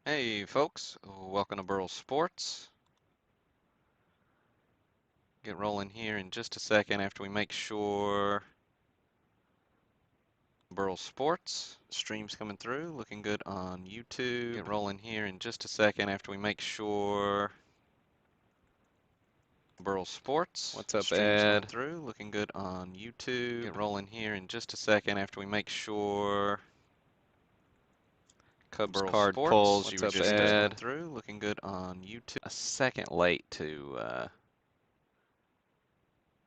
Hey folks, welcome to Burl Sports. Get rolling here in just a second after we make sure Burl Sports stream's coming through, looking good on YouTube. Get rolling here in just a second after we make sure Burl Sports. What's up, stream's Ed? coming through, looking good on YouTube. Get rolling here in just a second after we make sure Cubs Burl card Sports. pulls. What's You were up, just Ed? coming through, looking good on YouTube. A second late to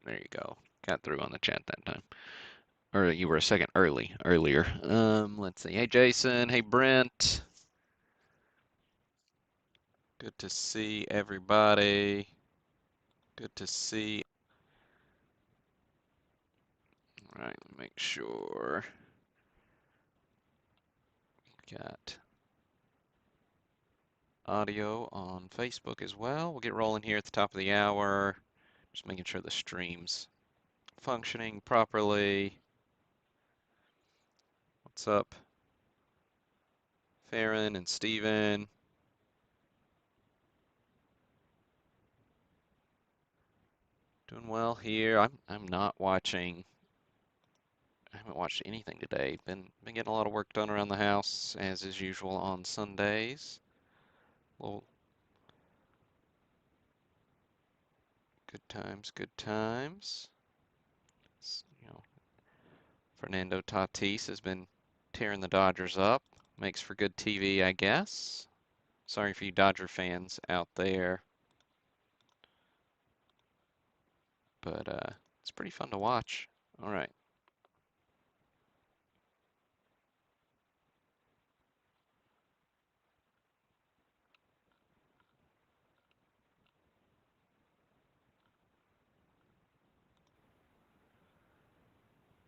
There you go. Got through on the chat that time. Or you were a second earlier. Let's see. Hey, Jason. Hey, Brent. Good to see everybody. Good to see. All right, let me make sure. Got audio on Facebook as well. We'll get rolling here at the top of the hour. Just making sure the stream's functioning properly. What's up, Farron and Steven? Doing well here. I'm not watching. I haven't watched anything today. Been getting a lot of work done around the house as is usual on Sundays. Well, good times, good times. Fernando Tatis has been tearing the Dodgers up. Makes for good TV, I guess. Sorry for you Dodger fans out there. But it's pretty fun to watch. All right.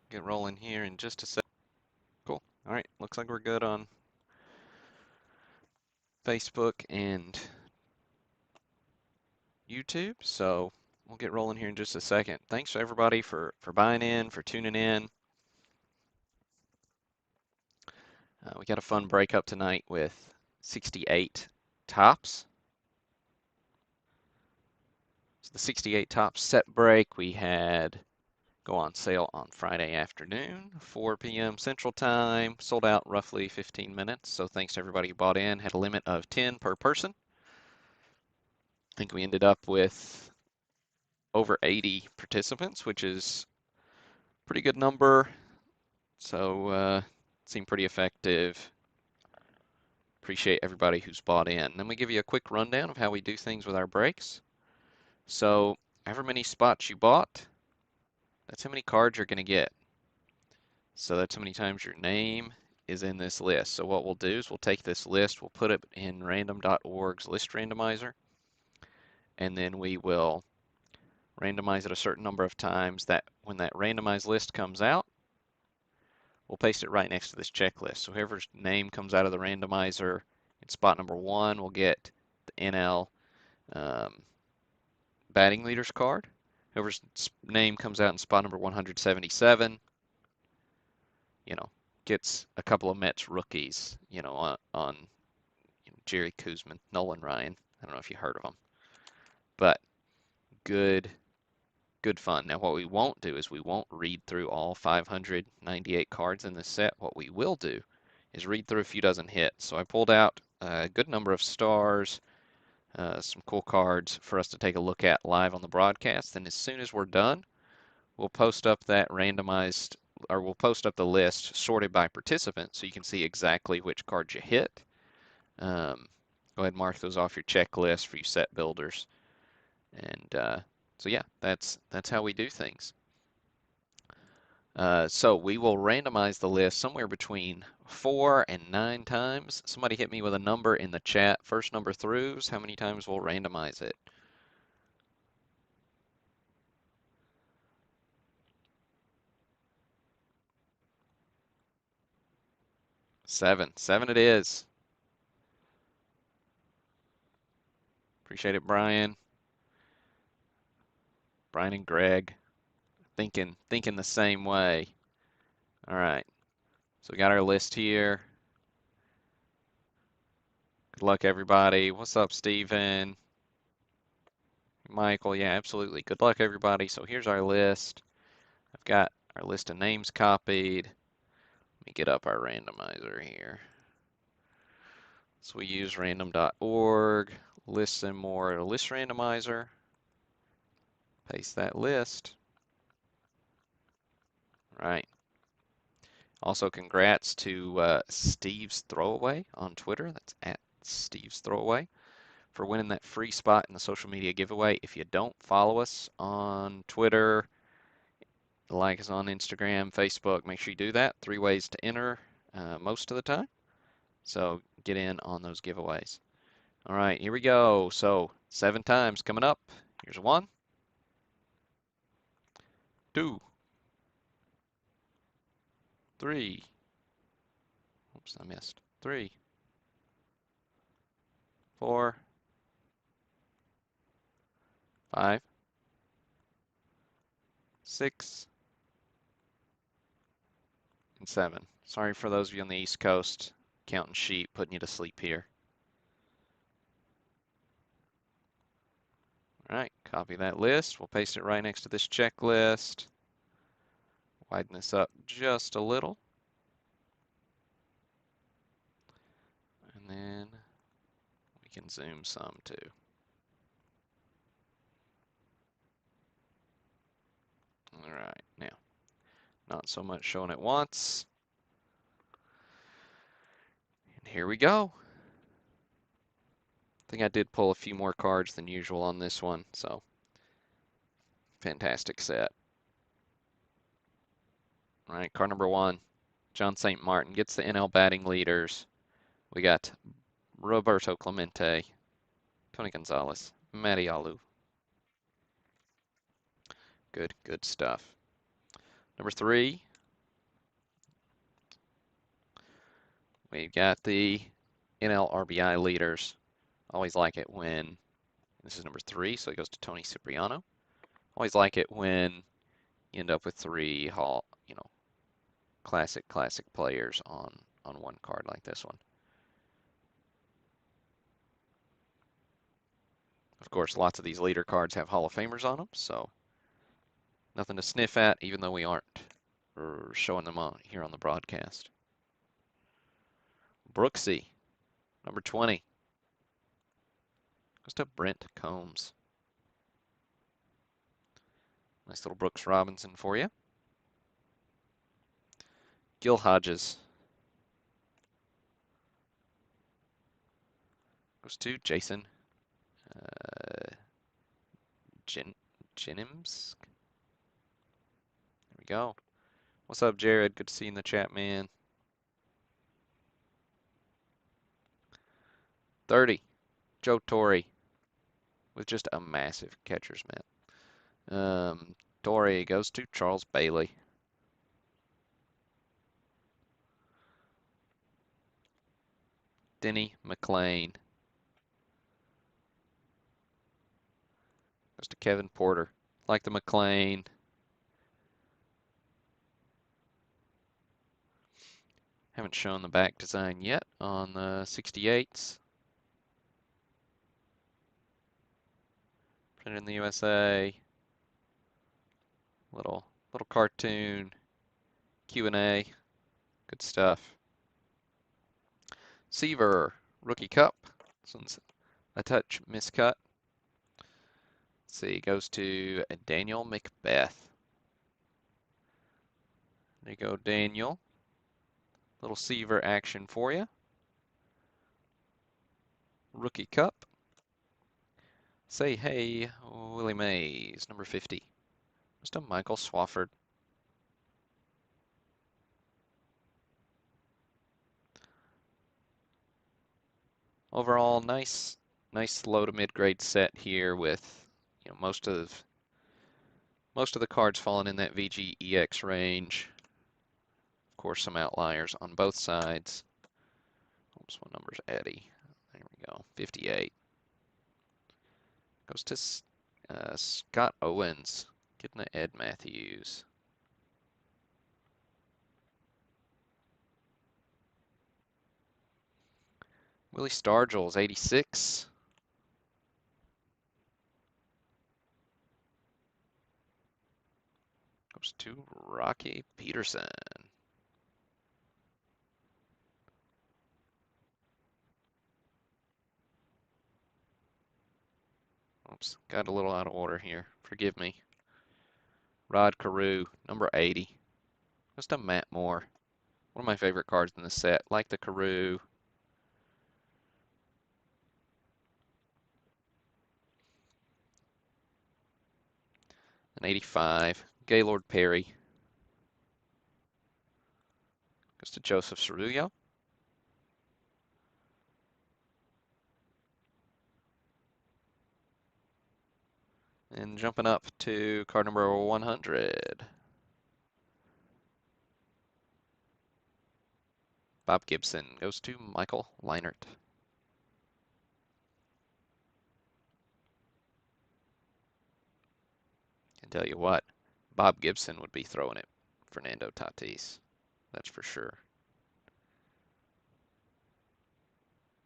Get rolling here in just a sec. Cool. All right. Looks like we're good on Facebook and YouTube. So we'll get rolling here in just a second. Thanks everybody for buying in, for tuning in. We got a fun breakup tonight with 68 tops. So the 68 tops set break we had go on sale on Friday afternoon, 4 p.m. Central Time, sold out roughly 15 minutes. So thanks to everybody who bought in. Had a limit of 10 per person. I think we ended up with over 80 participants, which is a pretty good number. So seemed pretty effective. Appreciate everybody who's bought in. Let me give you a quick rundown of how we do things with our breaks. So however many spots you bought, that's how many cards you're going to get. So that's how many times your name is in this list. So what we'll do is we'll take this list, we'll put it in random.org's list randomizer, and then we will randomize it a certain number of times. That when that randomized list comes out, we'll paste it right next to this checklist. So whoever's name comes out of the randomizer in spot number 1 will get the NL batting leaders card. Whoever's name comes out in spot number 177, gets a couple of Mets rookies, on Jerry Koosman, Nolan Ryan. I don't know if you heard of them, but good fun. Now, what we won't do is we won't read through all 598 cards in this set. What we will do is read through a few dozen hits. So I pulled out a good number of stars, some cool cards for us to take a look at live on the broadcast. And as soon as we're done, we'll post up that randomized, or we'll post up the list sorted by participant so you can see exactly which cards you hit. Go ahead and mark those off your checklist for you set builders. And so yeah, that's how we do things. So we will randomize the list somewhere between 4 and 9 times. Somebody hit me with a number in the chat. First number throughs, how many times we'll randomize it? 7. 7 it is. Appreciate it, Brian. Brian and Greg thinking the same way. All right. So we got our list here. Good luck, everybody. What's up, Steven? Michael, yeah, absolutely. Good luck, everybody. So here's our list. I've got our list of names copied. Let me get up our randomizer here. So we use random.org, lists and more, list randomizer. Paste that list. Right. Also, congrats to Steve's Throwaway on Twitter. That's at Steve's Throwaway for winning that free spot in the social media giveaway. If you don't follow us on Twitter, like us on Instagram, Facebook, make sure you do that. 3 ways to enter most of the time. So get in on those giveaways. All right, here we go. So 7 times coming up. Here's 1, 2, 3. Oops, I missed. 3, 4, 5, 6, and 7. Sorry for those of you on the East Coast. Counting sheep, putting you to sleep here. All right, copy that list. We'll paste it right next to this checklist. Widen this up just a little. And then we can zoom some too. All right, now, not so much showing at once. And here we go. I think I did pull a few more cards than usual on this one, so fantastic set. All right, card number 1, John St. Martin gets the NL batting leaders. We got Roberto Clemente, Tony Gonzalez, Matty Alou. Good stuff. Number 3, we've got the NL RBI leaders. Always like it when, this is number 3, so it goes to Tony Cipriano. Always like it when you end up with 3 classic players on one card like this one. Of course, lots of these leader cards have Hall of Famers on them, so nothing to sniff at, even though we aren't showing them on here on the broadcast. Brooksy, number 20, goes to Brent Combs. Nice little Brooks Robinson for you. Gil Hodges goes to Jason uh, Jenims. There we go. What's up, Jared? Good to see you in the chat, man. 30, Joe Torre with just a massive catcher's mitt. Torre goes to Charles Bailey. Denny McLain goes to Kevin Porter. Like the McLain. Haven't shown the back design yet on the 68s. Printed in the USA. Little cartoon Q&A. Good stuff. Seaver, Rookie Cup. This one's a touch miscut. Let's see, goes to Daniel Macbeth. There you go, Daniel. Little Seaver action for you. Rookie Cup. Say hey, Willie Mays, number 50. Just a Michael Swafford. Overall, nice low to mid grade set here with most of the cards falling in that VGEX range. Of course, some outliers on both sides. Oops, what number's Eddie? There we go, 58. Goes to Scott Owens, getting to Ed Matthews. Willie Stargell's 86. Goes to Rocky Peterson. Oops, got a little out of order here. Forgive me. Rod Carew, number 80. Just a Matt Moore. One of my favorite cards in the set. Like the Carew. An 85. Gaylord Perry. Goes to Joseph Cerullo. And jumping up to card number 100. Bob Gibson goes to Michael Leinert. Can tell you what, Bob Gibson would be throwing it Fernando Tatis. That's for sure.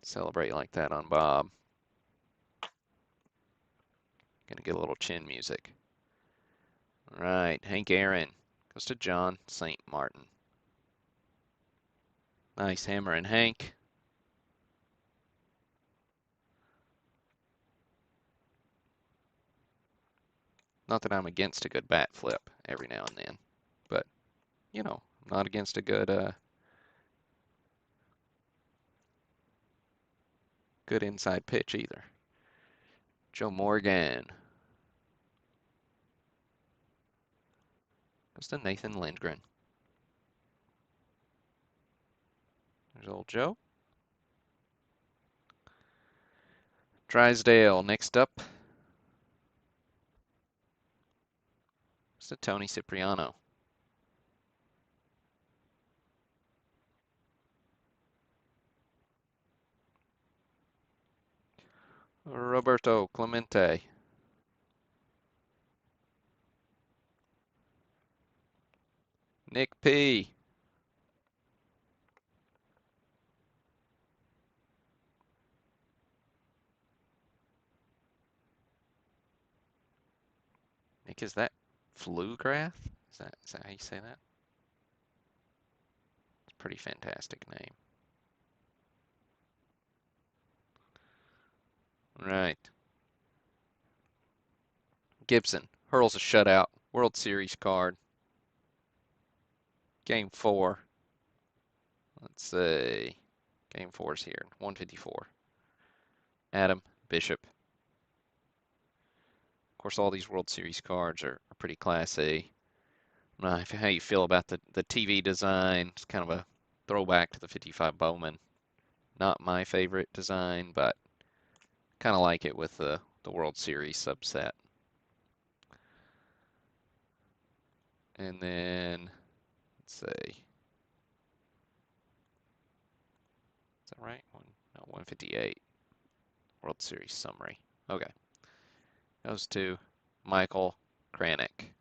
Celebrate like that on Bob. Gonna get a little chin music. All right, Hank Aaron goes to John St. Martin. Nice hammer and Hank. Not that I'm against a good bat flip every now and then, but you know, not against a good inside pitch either. Joe Morgan goes to Nathan Lindgren. There's old Joe. Drysdale next up. Goes to Tony Cipriano. Roberto Clemente. Nick P. Nick, is that Flugrath? Is that how you say that? It's a pretty fantastic name. Right. Gibson hurls a shutout. World Series card. Game 4. Let's see. Game 4's here. 154. Adam Bishop. Of course, all these World Series cards are pretty classy. I don't know how you feel about the TV design. It's kind of a throwback to the 55 Bowman. Not my favorite design, but kind of like it with the World Series subset. And then, let's see. Is that right? No, 158. World Series summary. Okay. Goes to Michael Kranick.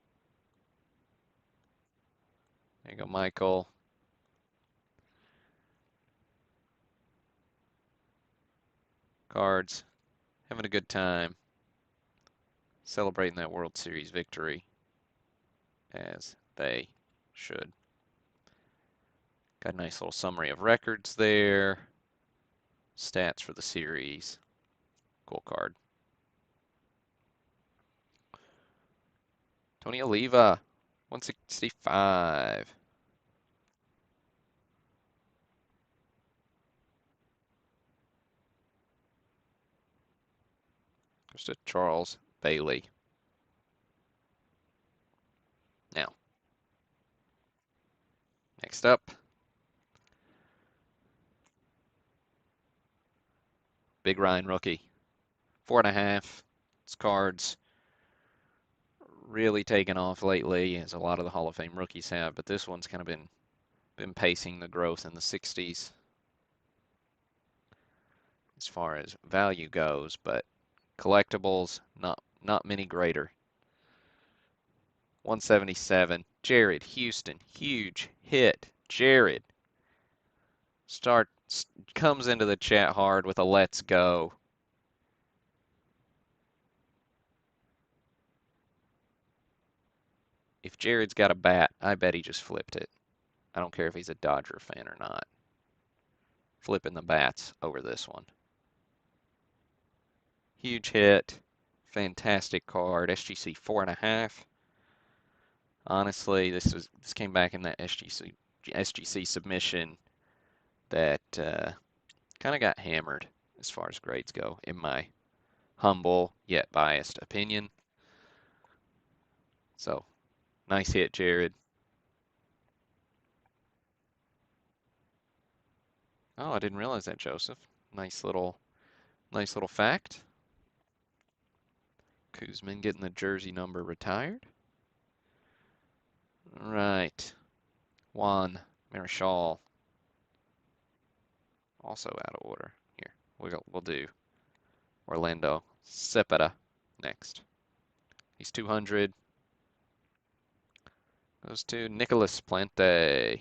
There you go, Michael. Cards. Having a good time. Celebrating that World Series victory. As they should. Got a nice little summary of records there. Stats for the series. Cool card. Tony Oliva, 165. Goes to Charles Bailey. Now, next up, Big Ryan rookie. 4.5. It's cards really taken off lately, as a lot of the Hall of Fame rookies have, but this one's kind of been pacing the growth in the 60s as far as value goes, but collectibles, not many greater. 177. Jared Houston, huge hit. Jared comes into the chat hard with a let's go. If Jared's got a bat, I bet he just flipped it. I don't care if he's a Dodger fan or not. Flipping the bats over this one. Huge hit. Fantastic card. SGC 4.5. Honestly, this came back in that SGC submission that kind of got hammered as far as grades go, in my humble yet biased opinion. So, nice hit, Jared. Oh, I didn't realize that, Joseph. Nice little fact. Kuzman getting the jersey number retired. Right. Juan Marichal, also out of order. Here, we'll do Orlando Cepeda next. He's 200. Goes to Nicholas Plante.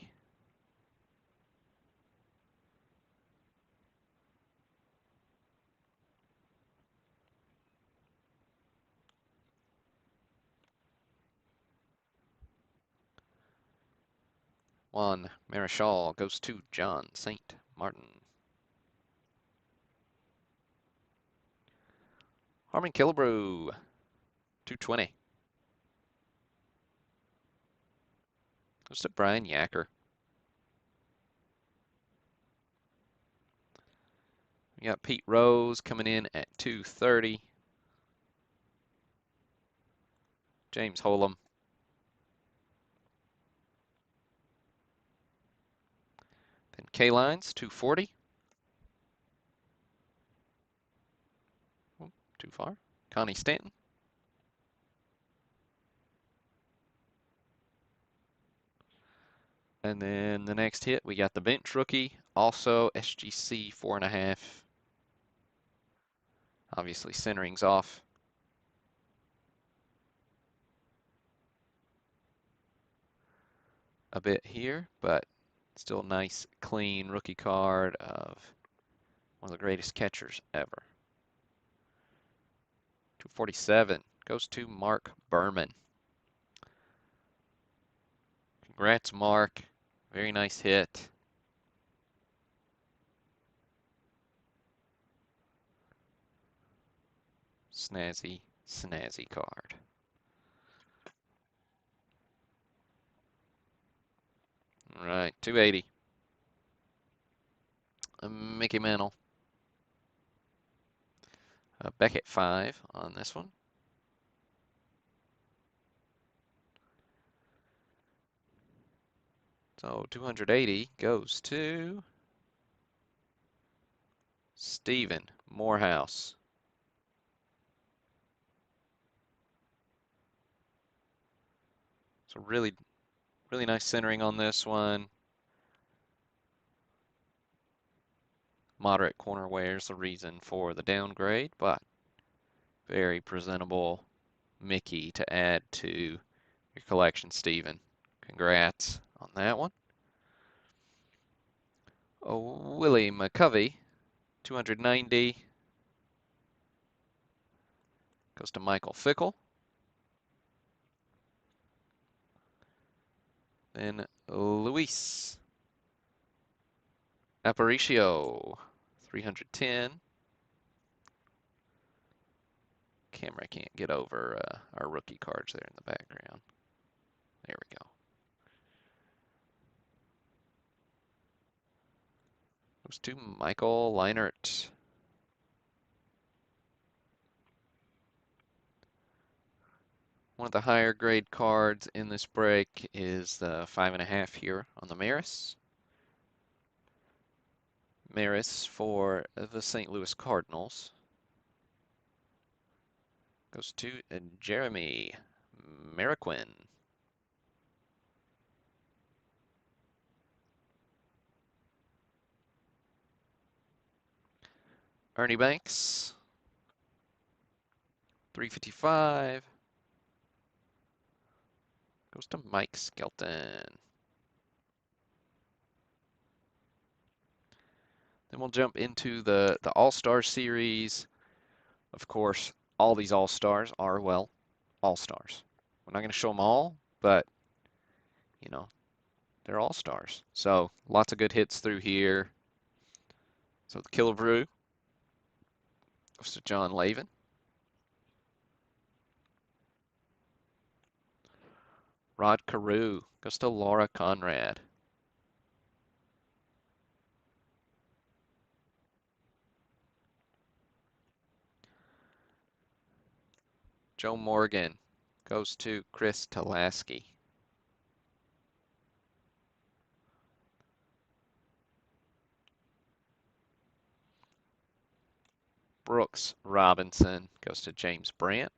Juan Marichal goes to John St. Martin. Harmon Killebrew, 220. Goes to Brian Yacker. We got Pete Rose coming in at 230. James Holem. Then K-Lines, 240. Oh, too far. Connie Stanton. And then the next hit, we got the bench rookie, also SGC 4.5. Obviously, centering's off. A bit here, but still nice, clean rookie card of one of the greatest catchers ever. 247 goes to Mark Berman. Congrats, Mark. Very nice hit. Snazzy card. All right, 280. Mickey Mantle. Beckett 5 on this one. So 280 goes to Stephen Morehouse. So really nice centering on this one. Moderate corner wear is the reason for the downgrade, but very presentable Mickey to add to your collection, Stephen. Congrats on that one. Oh, Willie McCovey, 290. Goes to Michael Fickle. Then Luis Aparicio, 310. Camera can't get over our rookie cards there in the background. There we go. Goes to Michael Leinert. One of the higher grade cards in this break is the 5.5 here on the Maris. Maris for the St. Louis Cardinals. Goes to Jeremy Mariquin. Ernie Banks, 355. Goes to Mike Skelton. Then we'll jump into the All-Star series. Of course, all these All-Stars are, well, All-Stars. We're not going to show them all, but, you know, they're All-Stars. So lots of good hits through here. So the Killebrew goes to John Lavin. Rod Carew goes to Laura Conrad. Joe Morgan goes to Chris Talaski. Brooks Robinson goes to James Brandt.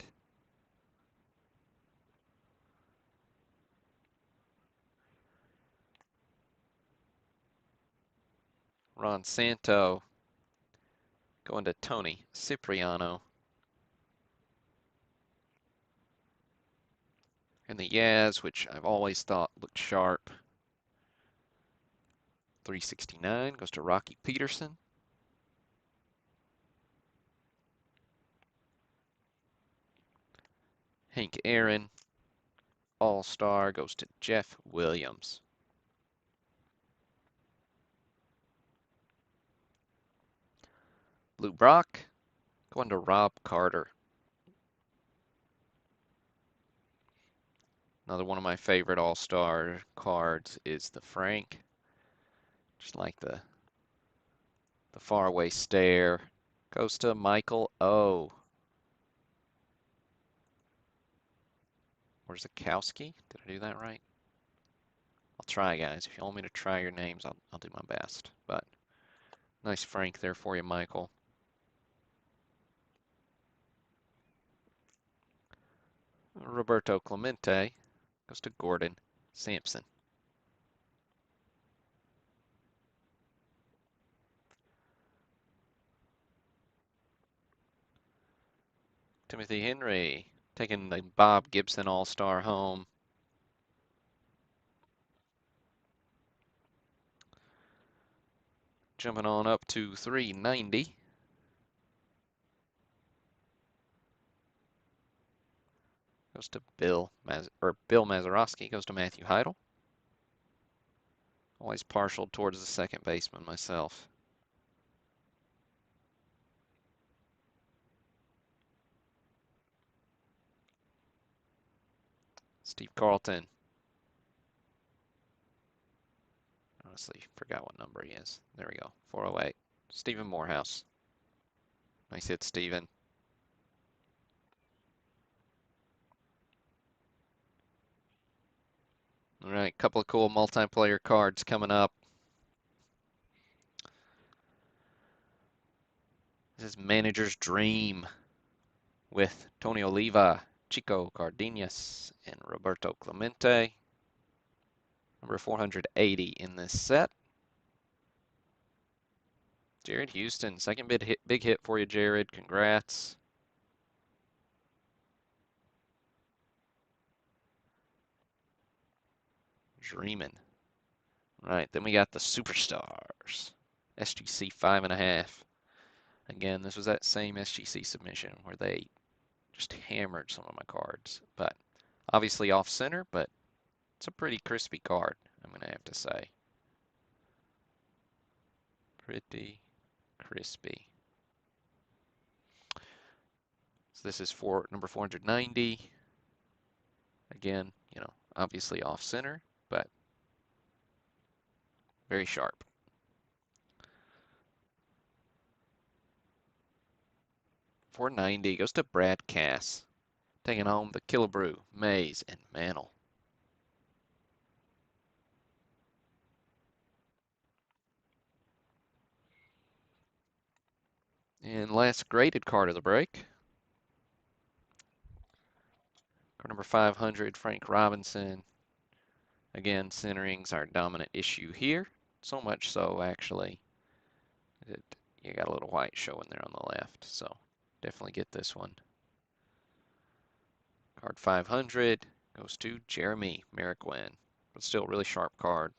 Ron Santo going to Tony Cipriano. And the Yaz, which I've always thought looked sharp. 369 goes to Rocky Peterson. Hank Aaron, All-Star, goes to Jeff Williams. Lou Brock going to Rob Carter. Another one of my favorite All-Star cards is the Frank. Just like the faraway stare. Goes to Michael O. Or Zakowski? Did I do that right? I'll try, guys. If you want me to try your names, I'll do my best. But nice Frank there for you, Michael. Roberto Clemente goes to Gordon Sampson. Timothy Henry taking the Bob Gibson All-Star home. Jumping on up to 390. Goes to Bill Mazeroski goes to Matthew Heidel. Always partial towards the second baseman myself. Steve Carlton. Honestly, forgot what number he is. There we go. 408. Stephen Morehouse. Nice hit, Stephen. All right, couple of cool multiplayer cards coming up. This is Manager's Dream with Tony Oliva, Chico Cardenas, and Roberto Clemente. Number 480 in this set. Jared Houston, second big hit for you, Jared. Congrats. Dreamin'. Right, then we got the Superstars. SGC 5.5. Again, this was that same SGC submission where they just hammered some of my cards. But obviously off center, but it's a pretty crispy card, I'm going to have to say. Pretty crispy. So this is for number 490. Again, obviously off center, but very sharp. $490 goes to Brad Cass, taking home the Killebrew, Mays, and Mantle. And last graded card of the break. Card number 500, Frank Robinson. Again, centering's our dominant issue here. So much so, actually, that you got a little white showing there on the left. So definitely get this one. Card 500 goes to Jeremy Merrick-Wynn, but still a really sharp card.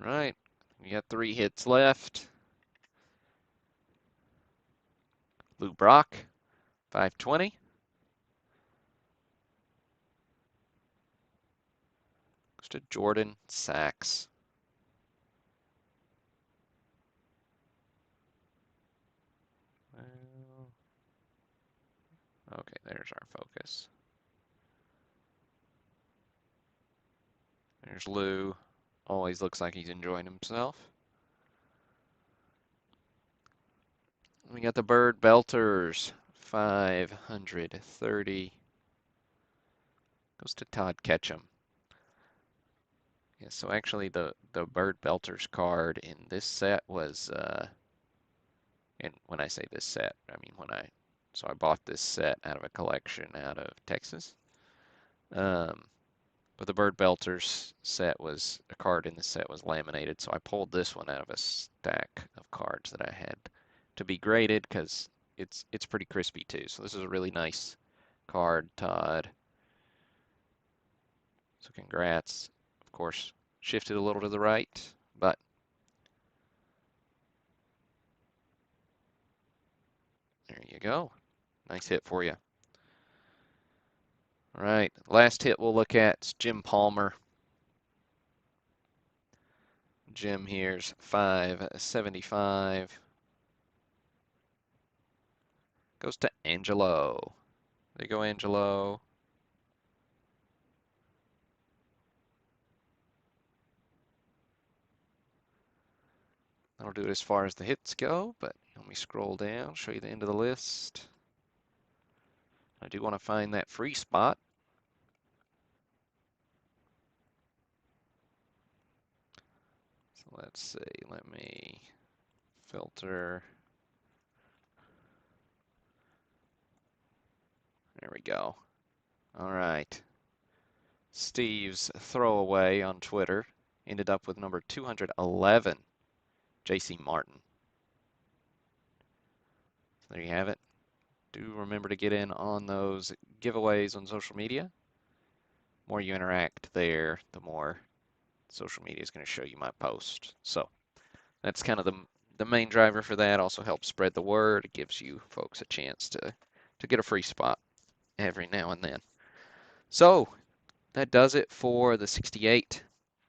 Right. We got 3 hits left. Lou Brock, 520. Goes to Jordan Sachs. Well, okay, there's our focus. There's Lou. Always looks like he's enjoying himself. We got the Bird Belters, 530. Goes to Todd Ketchum. Yeah, so actually the Bird Belters card in this set was, and when I say this set, I mean so I bought this set out of a collection out of Texas. Um, but the Bird Belters set was, a card in the set was laminated, so I pulled this one out of a stack of cards that I had to be graded because it's pretty crispy too. So this is a really nice card, Todd. So congrats. Of course, shifted a little to the right, but there you go. Nice hit for you. All right, last hit we'll look at is Jim Palmer. Jim here's 575. Goes to Angelo. There you go, Angelo. That'll do it as far as the hits go, but let me scroll down, show you the end of the list. I do want to find that free spot. So let's see, let me filter. There we go. All right. Steve's throwaway on Twitter ended up with number 211, JC Martin. So there you have it. Do remember to get in on those giveaways on social media. The more you interact there, the more social media is going to show you my post. So that's kind of the main driver for that. Also helps spread the word. It gives you folks a chance to get a free spot every now and then. So that does it for the 68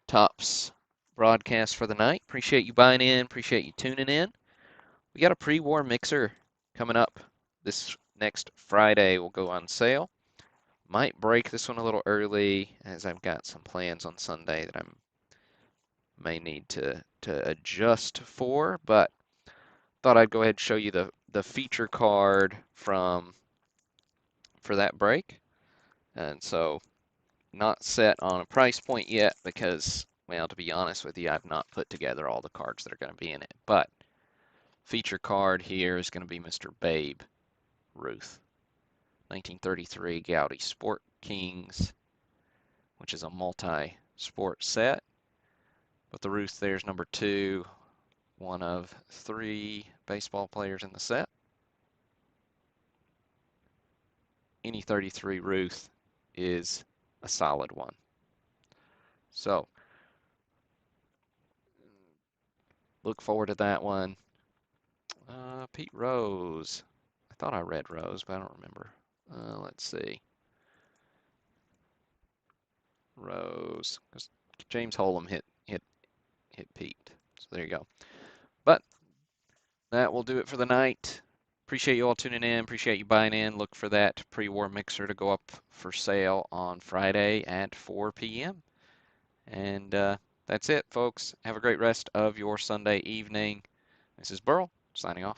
Tops broadcast for the night. Appreciate you buying in. Appreciate you tuning in. We got a pre-war mixer coming up this next Friday. Will go on sale. Might break this one a little early as I've got some plans on Sunday that I may need to adjust for, but thought I'd go ahead and show you the feature card for that break. And so not set on a price point yet because, well, to be honest with you, I've not put together all the cards that are going to be in it. But feature card here is going to be Mr. Babe Ruth, 1933 Gaudi Sport Kings, which is a multi-sport set. But the Ruth there's number 2, one of 3 baseball players in the set. Any 33 Ruth is a solid one. So look forward to that one. Pete Rose. I thought I read Rose, but I don't remember. Let's see. Rose. 'Cause James Holm hit Pete. So there you go. But that will do it for the night. Appreciate you all tuning in. Appreciate you buying in. Look for that pre-war mixer to go up for sale on Friday at 4 p.m. And that's it, folks. Have a great rest of your Sunday evening. This is Burl signing off.